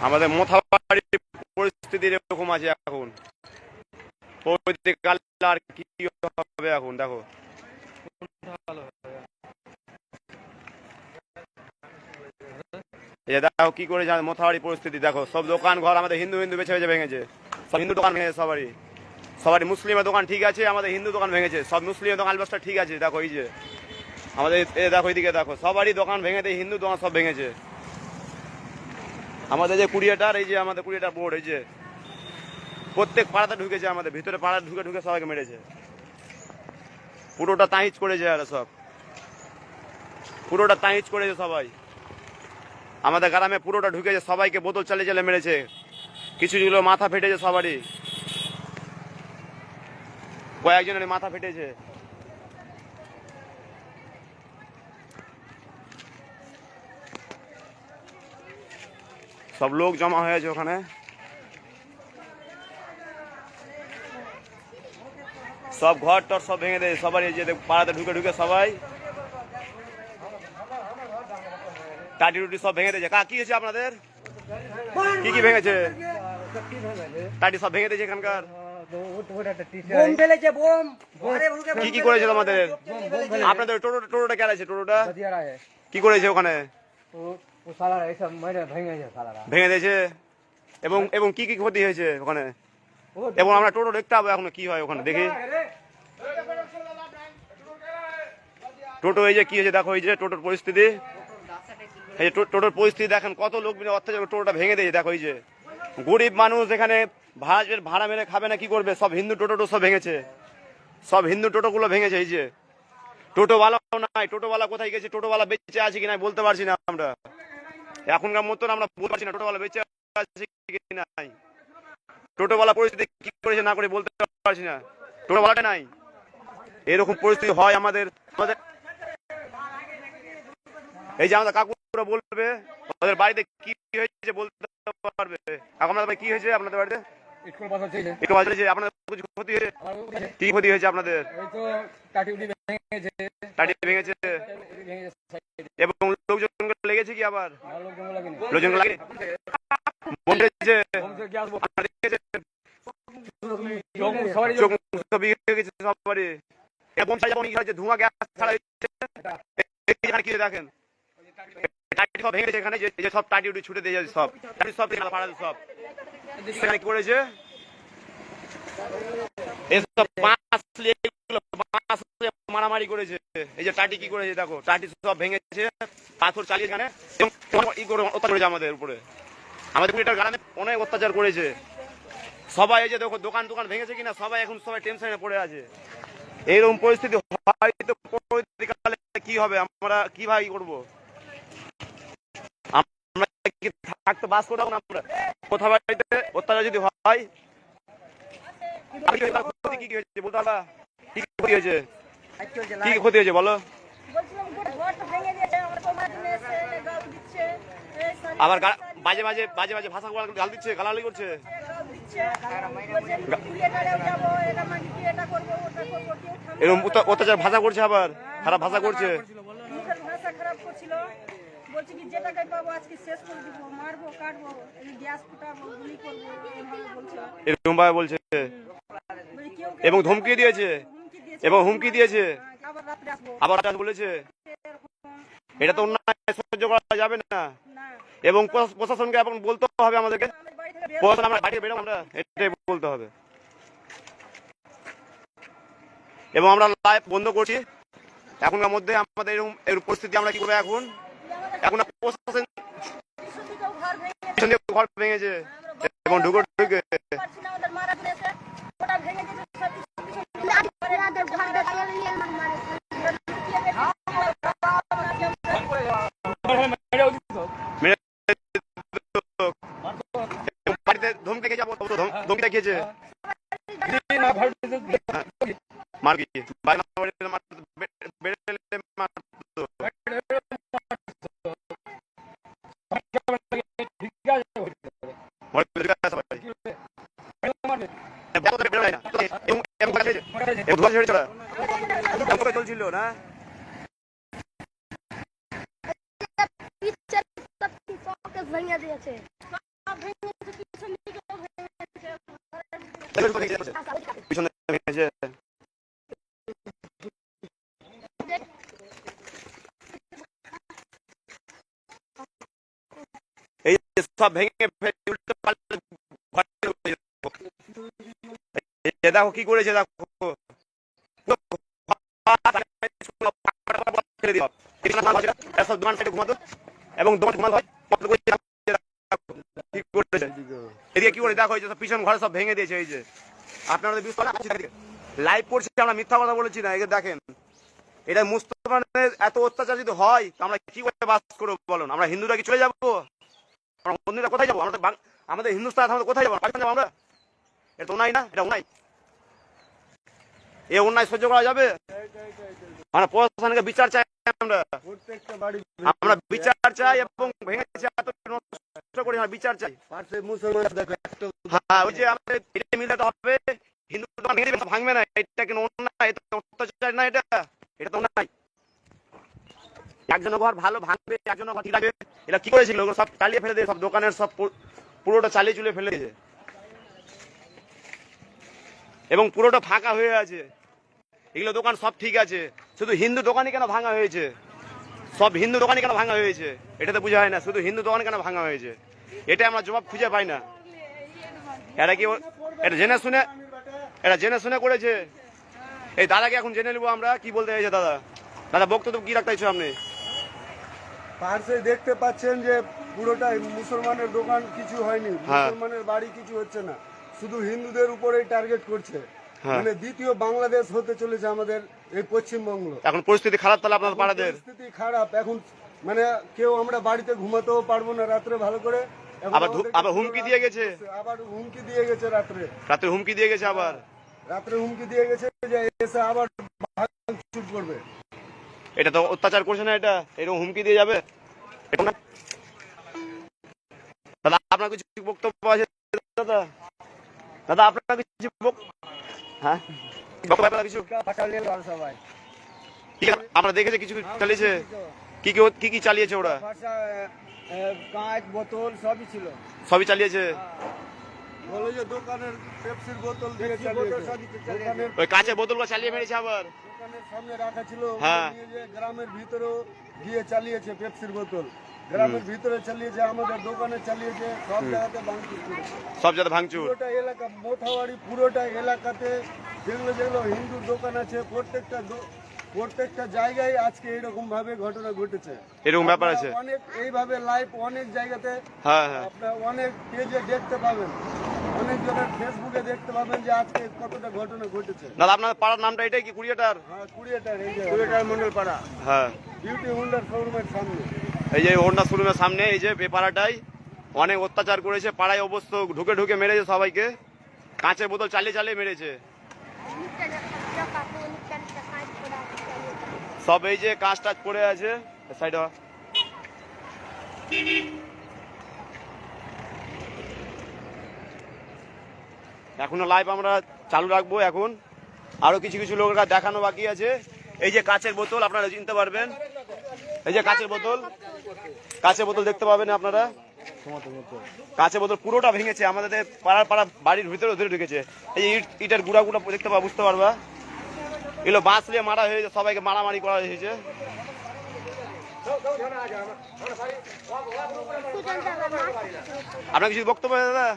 আমাদের মোথাবাড়ির পরিস্থিতি এরকম আছে এখন। আর কি হবে এখন দেখো। দেখো কি করে মোথাবাড়ির পরিস্থিতি দেখো, সব দোকান ঘর আমাদের হিন্দু হিন্দু বেছে বেছে ভেঙেছে, সব হিন্দু দোকান ভেঙেছে সবারই। সবারই মুসলিমের দোকান ঠিক আছে, আমাদের হিন্দু দোকান ভেঙেছে, সব মুসলিমের দোকান ব্যবস্থা ঠিক আছে। দেখো এই যে আমাদের দেখো এইদিকে দেখো, সবারই দোকান ভেঙে দেয়, হিন্দু দোকান সব ভেঙেছে। আমাদের যে কুড়িয়াটার, এই যে আমাদের কুড়িয়াটার বোর্ড, এই যে প্রত্যেক পাড়াতে ঢুকেছে, আমাদের ভিতরে পাড়া ঢুকে ঢুকে সবাইকে মেরেছে, পুরোটা তাহিজ করেছে। আর সব পুরোটা তাহিজ করেছে সবাই, আমাদের গ্রামে পুরোটা ঢুকেছে, সবাইকে বোতল চালিয়ে চালিয়ে মেরেছে, কিছু যেগুলো মাথা ফেটেছে সবারই, কয়েকজনের মাথা ফেটেছে। সব লোক জমা হয়েছে ওখানে, সব ঘর টর সব ভেঙে দেয় সবারই, যে পাড়াতে ঢুকে ঢুকে সবাই টাটি টুটি সব ভেঙে দিয়েছে। কি হয়েছে আপনাদের, কি কি ভেঙেছে? টাটি সব ভেঙে দিয়েছে এখানকার। কি কি করেছে তোমাদের? আপনাদের টোটোটা কে আছে? টোটোটা কি করেছে ওখানে? ভেঙে দিয়েছে। এবং কি কি ক্ষতি হয়েছে ওখানে? এবং আমরা টোটো দেখতে পাবো এখন কি হয় ওখানে, দেখি টোটো এই যে কি হয়েছে দেখো, এই যে টোটোর পরিস্থিতি, এই যে টোটোর পরিস্থিতি দেখেন, কত লোক মিলে অত্যাচার টোটোটা ভেঙে দিয়েছে। দেখো এই যে গরিব মানুষ এখানে ভাড়া মেরে খাবে না, কি করবে? সব হিন্দু টোটো সব ভেঙেছে, সব হিন্দু টোটোগুলো ভেঙেছে। এই যে টোটোওয়ালাও নাই, টোটোওয়ালা কোথায় গেছে? টোটোওয়ালা বেঁচে আছে কিনা বলতে পারছি না আমরা, এখনকার মতন আমরা বলতে পারছি না টোটোওয়ালা বেঁচে আছে কি নাই। টোটোওয়ালা পরিস্থিতি কি করেছে না করে বলতে পারছি না, টোটোওয়ালাটা নাই। এরকম পরিস্থিতি হয় আমাদের। এই যে আমাদের কাকুরা বলবে ওদের বাড়িতে কি হয়েছে বলতে পারবে। আপনাদের কি হয়েছে আপনাদের বাড়িতে? একটু বাজে আপনাদের কিছু ক্ষতি হয়েছে? কি ক্ষতি হয়েছে আপনাদের? টাটি ভেঙেছে এবং লোকজন লেগেছে কি? আবার লোকজন লাগে ধোঁয়া গ্যাস ছাড়া দেখেন সব ভেঙেছে এখানে, যে সব টাটি উটি ছুটে দিয়ে যাচ্ছে, সব সব সব সেখানে কি করেছে এসব মারামারি করেছে। এই যে টাটি কি করেছে দেখো, টাটি সব ভেঙেছে, পাথর চালিয়ে এখানে করেছে আমাদের উপরে। আমাদের এটার গ্রামে অনেক অত্যাচার করেছে সবাই। এই যে দেখো দোকান টোকান ভেঙেছে কিনা, সবাই এখন সবাই টেনশনে পড়ে আছে। এইরকম পরিস্থিতি হয়তো পরবর্তীকালে কি হবে, আমরা কিভাবে করবো? আমরা থাকতে বাস করবো না, আমরা কোথাও বাড়িতে অত্যাচার যদি হয় কি কি হয়েছে বলতে পারবা? কি ক্ষতি হয়েছে, কি ক্ষতি হয়েছে বলো? আবার বাজে বাজে বাজে বাজে ভাষা গাল দিচ্ছে, গালাগালি করছে, এরকম অত্যাচার ভাষা করছে, আবার খারাপ ভাষা করছে। বলছি কি যে টাকায় পাবো আজকে শেষ করে দিব, মারবো কাটবো, গ্যাস ফুটাবো, গুলি করবো, এরকম ভাবে বলছে এবং ধমকি দিয়েছে, এবং হুমকি দিয়েছে, আবার বলেছে। এটা তো অন্যায় সহ্য করা যাবে না, এবং প্রশাসনকে এখন বলতে হবে আমাদেরকে, প্রশাসন আমরা বাইরে বেরোবো, আমরা এটাই বলতে হবে। এবং আমরা লাইভ বন্ধ করছি এখনকার মধ্যে। আমাদের এরকম পরিস্থিতি আমরা কি করবো এখন? এখন প্রশাসন ঘর ভেঙেছে এবং ঢুকে ঢুকে বাড়িতে ধমকি দেখেছে, ধমকি দেখিয়েছে মার কি চলছিল না। ভেঙে দিয়েছে। ভেঙেছে, পিছন দিকেও ভেঙেছে, পিছনে ভেঙেছে। এই যে সব ভেঙে ফেলে উল্টো পাল্টে ঘরে ঢুকে গেছে। এই দেখো কি করেছে, দেখো ছেড়ে দিও। এরা সব দোকান সাইডে ঘুমাতো এবং দোকান ঘুমাতো হয়। কি করেছে এদিকে কি করে দেখো, এই যে সব পিছন ঘরে সব ভেঙে দিয়েছে। এই যে আপনারা তো বিশ্বাস করেন লাইভ করছি, আমরা মিথ্যা কথা বলেছি না। এই যে দেখেন, এটা মুসলমানের এত অত্যাচার যদি হয় তো আমরা কি করে বাস করবো বলুন? আমরা হিন্দুরা কি চলে যাবো? আমরা মন্দিরটা কোথায় যাবো? আমরা আমাদের হিন্দুস্তান আমাদের কোথায় যাবো? পাকিস্তান যাবো আমরা? এটা তো অন্যায় না? এটা অন্যায়। এ অন্যায় সহ্য করা যাবে? আমরা প্রশাসনকে বিচার চাই। আমরা বিচার চাই এবং ভেঙেছে এত নষ্ট করে আমরা বিচার চাই। হ্যাঁ, ওই যে আমাদের এটা মিলাতে হবে, হিন্দু দোকান ভেঙে দেবে, ভাঙবে না। এটা কেন অন্যায়? এটা অত্যাচার না? এটা এটা তো অন্যায়। একজন ঘর ভালো ভাঙবে, একজন ঘর ঠিক রাখবে। এটা কি করেছিল? ওগুলো সব চালিয়ে ফেলে দিয়ে সব দোকানের সব পুরোটা চালিয়ে চুলে ফেলে দিয়েছে এবং পুরোটা ফাঁকা হয়ে আছে। এগুলো দোকান সব ঠিক আছে, শুধু হিন্দু দোকানই কেন ভাঙা হয়েছে? সব হিন্দু দোকানই কেন ভাঙা হয়েছে? এটা তো বোঝা হয় না, শুধু হিন্দু দোকান কেন ভাঙা হয়েছে? এটা আমরা জবাব খুঁজে পাই না। এরা কি এটা জেনে শুনে করেছে? এই দাদাকে এখন জেনে নেবো আমরা কি বলতে চাইছে। দাদা দাদা বক্তব্য কি রাখতে চাইছো আপনি? পার্সে দেখতে পাচ্ছেন যে পুরোটাই মুসলমানের দোকান, কিছু হয়নি, মুসলমানের বাড়ি কিছু হচ্ছে না, শুধু হিন্দুদের উপরেই টার্গেট করছে। মানে দ্বিতীয় বাংলাদেশ হতে চলেছে আমাদের এই পশ্চিমবঙ্গ। এখন পরিস্থিতি খারাপ তাহলে আপনাদের পাড়াদের? পরিস্থিতি খারাপ এখন, মানে কেউ আমরা বাড়িতে ঘুমাতেও পারবো না রাত্রে ভালো করে। আবার হুমকি দিয়ে গেছে, আবার হুমকি দিয়ে গেছে রাত্রে হুমকি দিয়ে গেছে, আবার রাত্রে হুমকি দিয়ে গেছে যে এসে আবার ভাঙচুর করবে। এটা তো অত্যাচার করছে না? এটা এরকম হুমকি দিয়ে যাবে? দাদা আপনার কিছু বক্তব্য আছে? দাদা দাদা আপনার কিছু হ্যাঁ বক্তব্য কিছু সবাই আমরা দেখেছি কিছু চালিয়েছে? কি কি চালিয়েছে ওরা? কাঁচ বোতল সবই ছিল, সবই চালিয়েছে। বলো যে দোকানের পেপসির বোতল দিয়ে চালিয়েছে, দোকানের ওই কাঁচের বোতলগুলো চালিয়ে মেরেছে আবার। দোকানের সামনে রাখা ছিল, হ্যাঁ। নিয়ে যে গ্রামের ভিতরেও গিয়ে চালিয়েছে পেপসির বোতল, গ্রামের ভিতরে চালিয়েছে, আমাদের দোকানে চালিয়েছে, সব জায়গাতে ভাঙচুর করেছে। সব জায়গায় ভাঙচুর। পুরোটা এলাকা মোথাবাড়ি পুরোটা এলাকাতে যেগুলো যেগুলো হিন্দু দোকান আছে প্রত্যেকটা জায়গায় আজকে এরকম ভাবে ঘটনা ঘটেছে। এরকম ব্যাপার আছে অনেক এইভাবে লাইভ অনেক জায়গাতে, হ্যাঁ হ্যাঁ আপনার অনেক পেজে দেখতে পাবেন, অনেক জনের ফেসবুকে দেখতে পাবেন যে আজকে কতটা ঘটনা ঘটেছে। দাদা আপনার পাড়ার নামটা এটাই কি? কুড়িয়াটার? হ্যাঁ, কুড়িয়াটার, এই যে কুড়িয়াটার মন্ডল পাড়া, হ্যাঁ, বিউটি হুন্ডার শোরুমের সামনে। এই যে হোন্ডা শোরুমের সামনে এই যে পাড়াটাই অনেক অত্যাচার করেছে। পাড়ায় অবস্থা ঢুকে ঢুকে মেরেছে সবাইকে, কাঁচের বোতল চালিয়ে চালিয়ে মেরেছে সব। এই যে কাঁচ টাচ পড়ে আছে সাইড। এখনো লাইভ আমরা চালু রাখবো। এখন আরো কিছু কিছু লোকেরা দেখানো বাকি আছে। এই যে কাঁচের বোতল আপনারা চিনতে পারবেন, এই যে কাঁচের বোতল দেখতে পাবেন আপনারা। কাঁচের বোতল পুরোটা ভেঙেছে, আমাদের পাড়া বাড়ির ভিতরে ধরে ঢুকেছে। এই যে ইটের গুঁড়া দেখতে পাবা, বুঝতে পারবা। এগুলো বাঁশ দিয়ে মারা হয়েছে, সবাইকে মারামারি করা হয়েছে। আপনার কিছু বক্তব্য দাদা?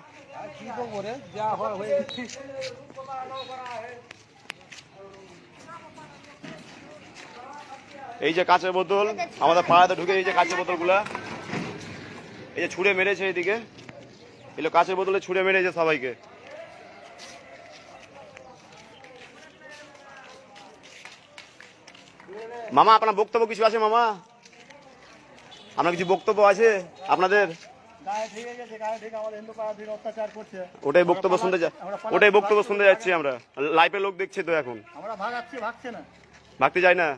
কি বলবো রে, যা হয়ে এই যে কাঁচের বোতল আমাদের পাড়াতে ঢুকে, এই যে কাঁচের বোতলগুলা এই যে ছুঁড়ে মেরেছে, এইদিকে এগুলো কাঁচের বোতলে ছুঁড়ে মেরেছে সবাইকে। মামা আপনার বক্তব্য কিছু আছে? মামা আপনার কিছু বক্তব্য আছে আপনাদের? ওটাই বক্তব্য শুনতে যাচ্ছি আমরা। লাইভে লোক দেখছে তো, এখন ভাগতে যায় না।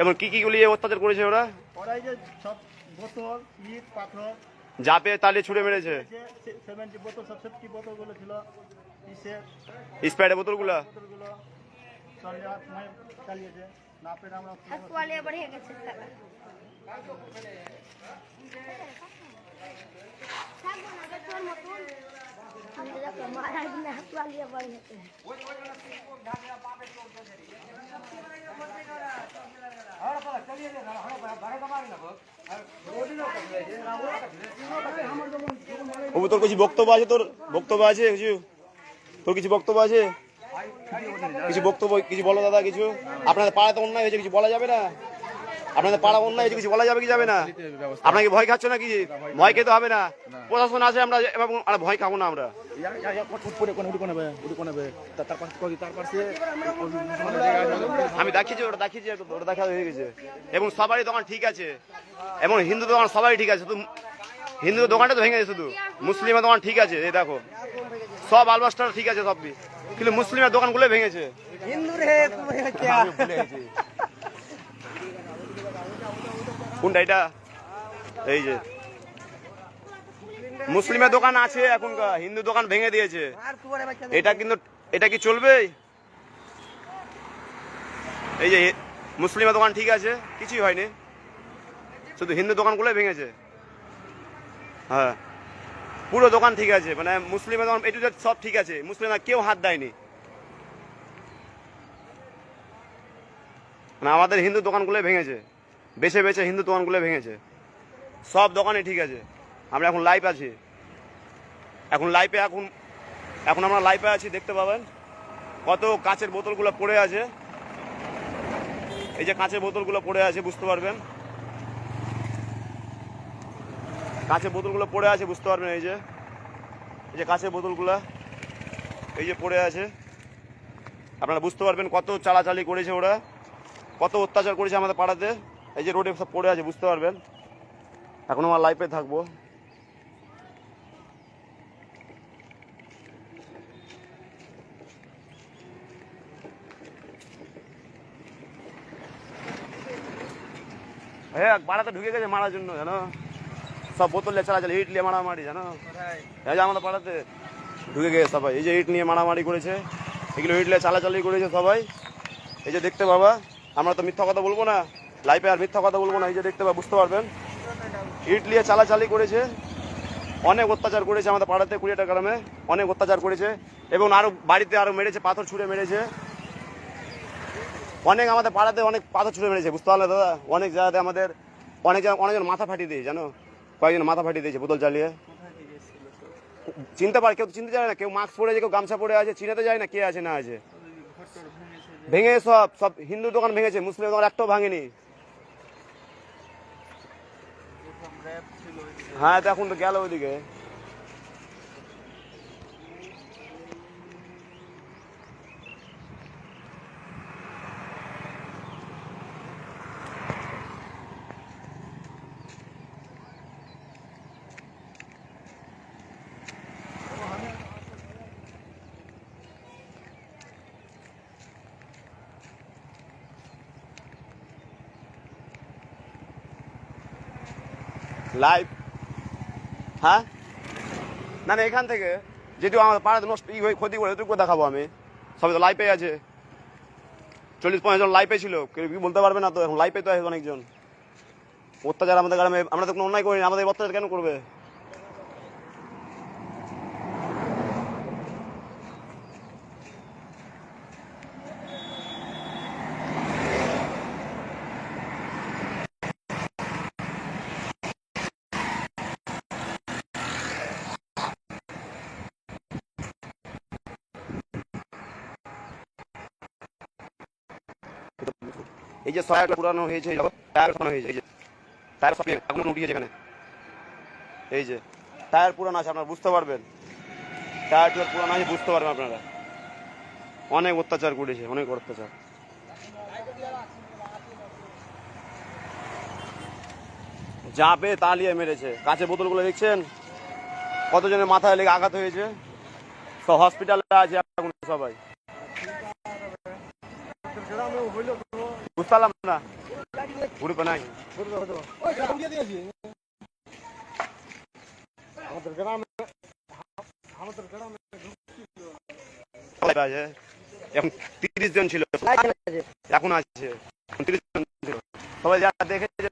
এবং কি কি গুলি অত্যাচার করেছে ওরা? যা পেয়ে তালে ছুড়ে মেরেছে। স্প্রাইটের বোতলগুলা ও তোর কিছু বক্তব্য আছে? তোর বক্তব্য আছে কিছু? তোর কিছু বক্তব্য আছে? কিছু বক্তব্য কিছু বলো দাদা কিছু। আপনাদের পাড়াতে অন্যায় হয়েছে, কিছু বলা যাবে না? আপনাদের পাড়া অন্যায় হয়েছে, কিছু বলা যাবে কি যাবে না? আপনাকে ভয় খাচ্ছ নাকি? ভয় খেতে হবে না, প্রশাসন আছে, আমরা এবং ভয় খাবো না আমরা। আমি দেখিয়েছি, ওটা দেখিয়েছি, ওটা দেখা হয়ে গেছে। এবং সবারই দোকান ঠিক আছে, এবং হিন্দু দোকান সবাই ঠিক আছে, শুধু হিন্দু দোকানটা তো ভেঙে গেছে, শুধু মুসলিমের দোকান ঠিক আছে। এই দেখো সব আলবাস্টার ঠিক আছে সবই, কিন্তু মুসলিমের দোকানগুলো ভেঙেছে। কোনটা এটা? এই যে মুসলিমের দোকান আছে এখনকার, হিন্দু দোকান ভেঙে দিয়েছে। এটা কিন্তু এটা কি চলবে? এই যে মুসলিমের দোকান ঠিক আছে, কিছুই হয়নি, শুধু হিন্দু দোকানগুলোই ভেঙেছে। হ্যাঁ, পুরো দোকান ঠিক আছে, মানে মুসলিমের দোকান এটু সব ঠিক আছে, মুসলিমরা কেউ হাত দেয়নি। মানে আমাদের হিন্দু দোকানগুলো ভেঙেছে, বেছে বেছে হিন্দু দোকানগুলো ভেঙেছে, সব দোকানে ঠিক আছে। আমরা এখন লাইভ আছি, এখন লাইভে এখন আমরা লাইভে আছি, দেখতে পাবেন কত কাঁচের বোতলগুলো পড়ে আছে। এই যে কাঁচের বোতলগুলো পড়ে আছে, বুঝতে পারবেন কাঁচের বোতলগুলো পড়ে আছে, বুঝতে পারবেন। এই যে কাঁচের বোতলগুলো এই যে পড়ে আছে, আপনারা বুঝতে পারবেন কত চালাচালি করেছে ওরা, কত অত্যাচার করেছে আমাদের পাড়াতে। এই যে রোডে সব পড়ে আছে, বুঝতে পারবেন। এখন আমার লাইফে থাকবো। হ্যাঁ, পাড়াতে ঢুকে গেছে মারার জন্য, জানো, সব বোতল নিয়ে চালাচালি, ইট নিয়ে মারামারি, জানো। এই যে আমাদের পাড়াতে ঢুকে গেছে সবাই, এই যে ইট নিয়ে মারামারি করেছে, এগুলো ইট নিয়ে চালাচালি করেছে সবাই। এই যে দেখতে পাবা, আমরা তো মিথ্যা কথা বলবো না লাইফে, আর মিথ্যা কথা বলবো না। এই যে দেখতে পাবা, বুঝতে পারবেন, ইট নিয়ে চালাচালি করেছে, অনেক অত্যাচার করেছে আমাদের পাড়াতে, কুড়িয়াটা গ্রামে অনেক অত্যাচার করেছে। এবং আরো বাড়িতে আরো মেরেছে, পাথর ছুঁড়ে মেরেছে, অনেক আমাদের পাড়াতে অনেক পাথর ছুঁড়ে মেরেছে, বুঝতে পারলে দাদা। অনেক জায়গাতে আমাদের অনেকজন মাথা ফাটিয়ে দিয়েছে, জানো, কয়েকজন মাথা ফাটিয়ে দিয়েছে বোতল চালিয়ে। চিনতে পারে, কেউ চিনতে যায় না, কেউ মাস্ক পরে আছে, কেউ গামছা পরে আছে, চিনাতে যায় না কে আছে না আছে। ভেঙে সব সব হিন্দু দোকান ভেঙেছে, মুসলিম দোকান একটাও ভাঙেনি। হ্যাঁ, তো এখন তো গেল ওইদিকে। লাইভ, হ্যাঁ, না না, এখান থেকে যেটুকু আমাদের পাড়াতে নষ্ট ক্ষতি করে ওইটুকু দেখাবো আমি। সবাই তো লাইভে আছে, 40-50 জন লাইভে ছিল, কেউ কি বলতে পারবে না তো। এখন লাইভে তো আছে অনেকজন। অত্যাচার আমাদের গ্রামে, আমরা তো কোনো অন্যায় করিনি, আমাদের অত্যাচার কেন করবে? এই যে টায়ার পুরানো হয়েছে, টায়ার পুরানো হয়েছে, এই যে টায়ার সব এখন উঠিয়েছে এখানে। এই যে টায়ার পুরানো আছে, আপনারা বুঝতে পারবেন, টায়ার পুরানো আছে, বুঝতে পারবেন আপনারা। অনেক অত্যাচার করেছে, অনেক অত্যাচার। যা পেয়ে তা নিয়ে মেরেছে। কাঁচের বোতলগুলো দেখছেন, কতজনের মাথায় লেগে আঘাত হয়েছে, সব হসপিটালে আছে এখন সবাই। বুঝতে পারলাম না, গ্রুপে নাই এখন 30 জন ছিল, এখন আছে 30 জন ছিল। সবাই যারা দেখেছে